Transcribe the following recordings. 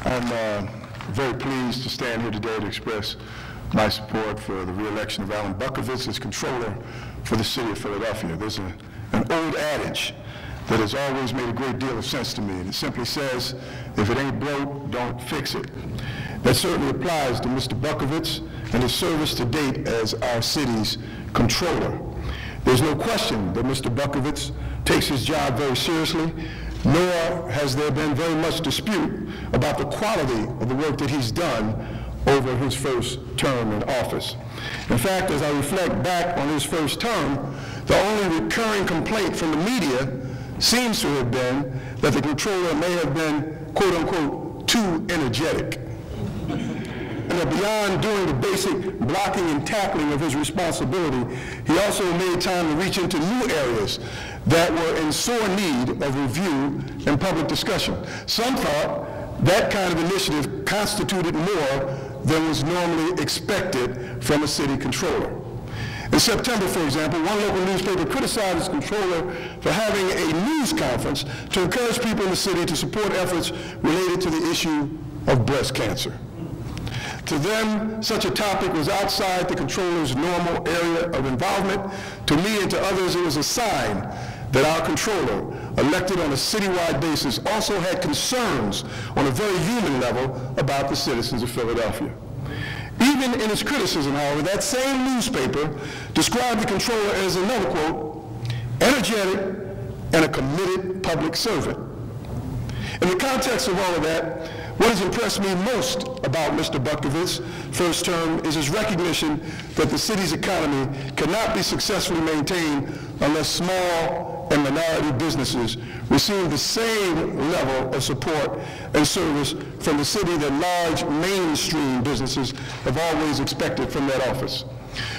I'm very pleased to stand here today to express my support for the re-election of AlanButkovitz as controller for the city of Philadelphia. There's an old adage that has always made a great deal of sense to me, and it simply says, if it ain't broke, don't fix it. That certainly applies to Mr. Butkovitz and his service to date as our city's controller. There's no question that Mr. Butkovitz takes his job very seriously, nor has there been very much dispute about the quality of the work that he's done over his first term in office. In fact, as I reflect back on his first term, the only recurring complaint from the media seems to have been that the controller may have been, quote unquote, too energetic. And that beyond doing the basic blocking and tackling of his responsibility, he also made time to reach into new areas that were in sore need of review and public discussion. Some thought that kind of initiative constituted more than was normally expected from a city controller. In September, for example, one local newspaper criticized its controller for having a news conference to encourage people in the city to support efforts related to the issue of breast cancer. To them, such a topic was outside the controller's normal area of involvement. To me and to others, it was a sign that our controller, elected on a citywide basis, also had concerns on a very human level about the citizens of Philadelphia. Even in its criticism, however, that same newspaper described the controller as another, quote, energetic and a committed public servant. In the context of all of that, what has impressed me most about Mr. Butkovitz's first term is his recognition that the city's economy cannot be successfully maintained unless small and minority businesses receive the same level of support and service from the city that large mainstream businesses have always expected from that office.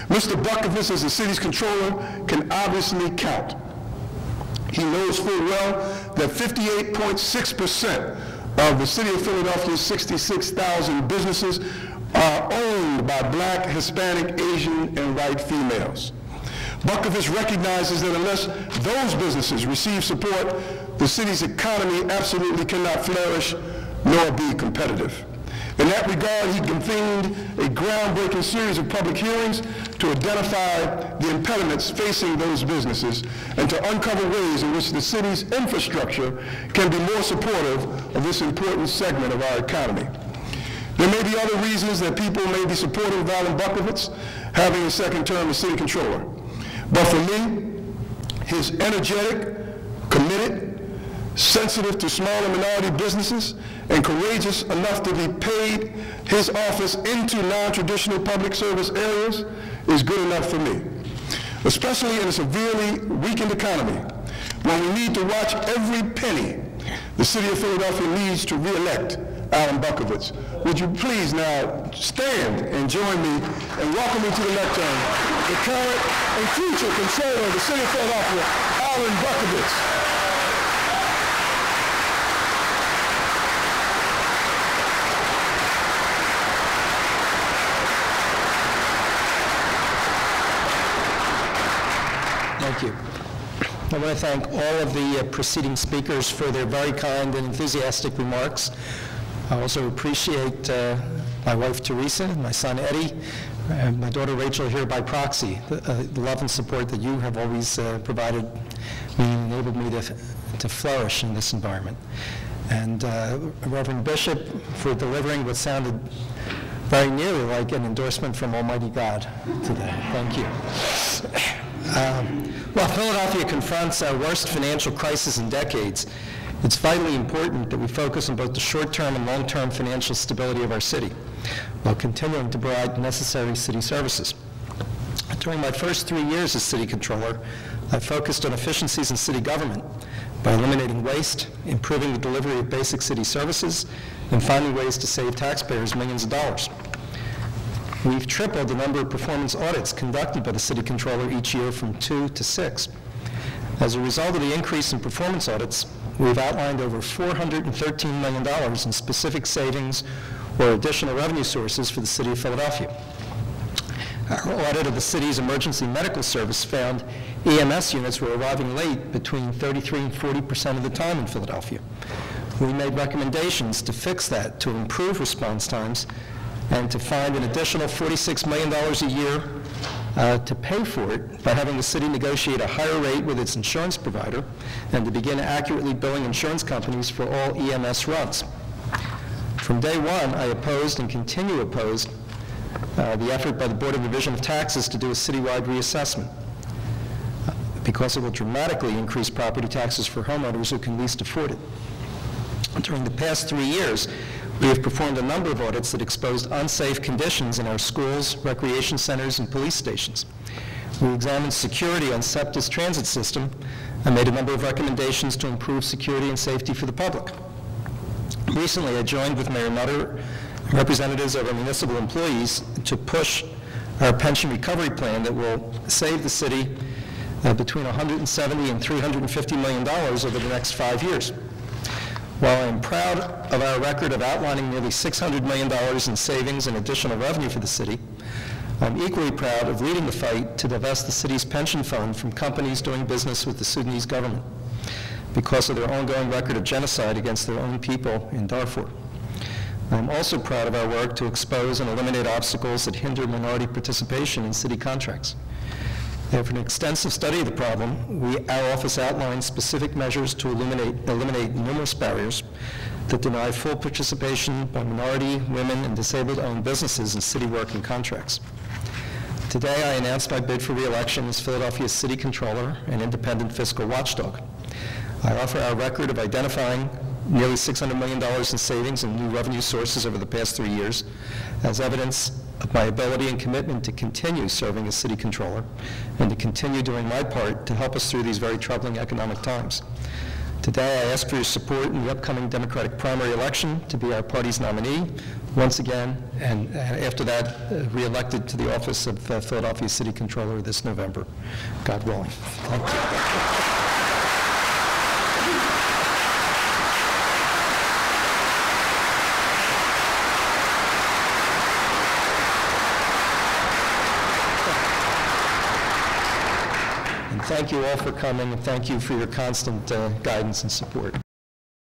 Mr. Butkovitz, as the city's controller, can obviously count. He knows full well that 58.6% of the city of Philadelphia's 66,000 businesses are owned by Black, Hispanic, Asian, and white females. Butkovitz recognizes that unless those businesses receive support, the city's economy absolutely cannot flourish nor be competitive. In that regard, he convened a groundbreaking series of public hearings to identify the impediments facing those businesses and to uncover ways in which the city's infrastructure can be more supportive of this important segment of our economy. There may be other reasons that people may be supportive of AlanButkovitz having a second term as city controller. But for me, his energetic, committed, sensitive to small and minority businesses, and courageous enough to be paid his office into non-traditional public service areas is good enough for me, especially in a severely weakened economy when we need to watch every penny. The city of Philadelphia needs to re-elect AlanButkovitz. Would you please now stand and join me in welcoming to the lectern the current and future controller of the city of Philadelphia, AlanButkovitz. Thank you. I want to thank all of the preceding speakers for their very kind and enthusiastic remarks. I also appreciate my wife Teresa, my son Eddie, and my daughter Rachel here by proxy. The love and support that you have always provided me and enabled me to flourish in this environment. And Reverend Bishop for delivering what sounded very nearly like an endorsement from Almighty God today. Thank you. While Philadelphia confronts our worst financial crisis in decades, it's vitally important that we focus on both the short-term and long-term financial stability of our city, while continuing to provide necessary city services. During my first 3 years as city controller, I focused on efficiencies in city government by eliminating waste, improving the delivery of basic city services, and finding ways to save taxpayers millions of dollars. We've tripled the number of performance audits conducted by the city controller each year from 2 to 6. As a result of the increase in performance audits, we've outlined over $413 million in specific savings or additional revenue sources for the city of Philadelphia. Our audit of the city's emergency medical service found EMS units were arriving late between 33% and 40% of the time in Philadelphia. We made recommendations to fix that, to improve response times, and to find an additional $46 million a year to pay for it by having the city negotiate a higher rate with its insurance provider and to begin accurately billing insurance companies for all EMS runs. From day one, I opposed and continue to oppose the effort by the Board of Revision of Taxes to do a citywide reassessment because it will dramatically increase property taxes for homeowners who can least afford it. During the past 3 years, we have performed a number of audits that exposed unsafe conditions in our schools, recreation centers, and police stations. We examined security on SEPTA's transit system and made a number of recommendations to improve security and safety for the public. Recently, I joined with Mayor Nutter and representatives of our municipal employees to push our pension recovery plan that will save the city between $170 and $350 million over the next 5 years. While I am proud of our record of outlining nearly $600 million in savings and additional revenue for the city, I'm equally proud of leading the fight to divest the city's pension fund from companies doing business with the Sudanese government because of their ongoing record of genocide against their own people in Darfur. I'm also proud of our work to expose and eliminate obstacles that hinder minority participation in city contracts. After an extensive study of the problem, our office outlined specific measures to eliminate numerous barriers that deny full participation by minority, women, and disabled-owned businesses in city work and contracts. Today, I announced my bid for re-election as Philadelphia's City Controller and independent fiscal watchdog. I offer our record of identifying nearly $600 million in savings and new revenue sources over the past 3 years as evidence of my ability and commitment to continue serving as City Controller and to continue doing my part to help us through these very troubling economic times. Today, I ask for your support in the upcoming Democratic primary election to be our party's nominee once again, and after that, re-elected to the office of Philadelphia City Controller this November, God willing. Thank you. Thank you all for coming, and thank you for your constant guidance and support.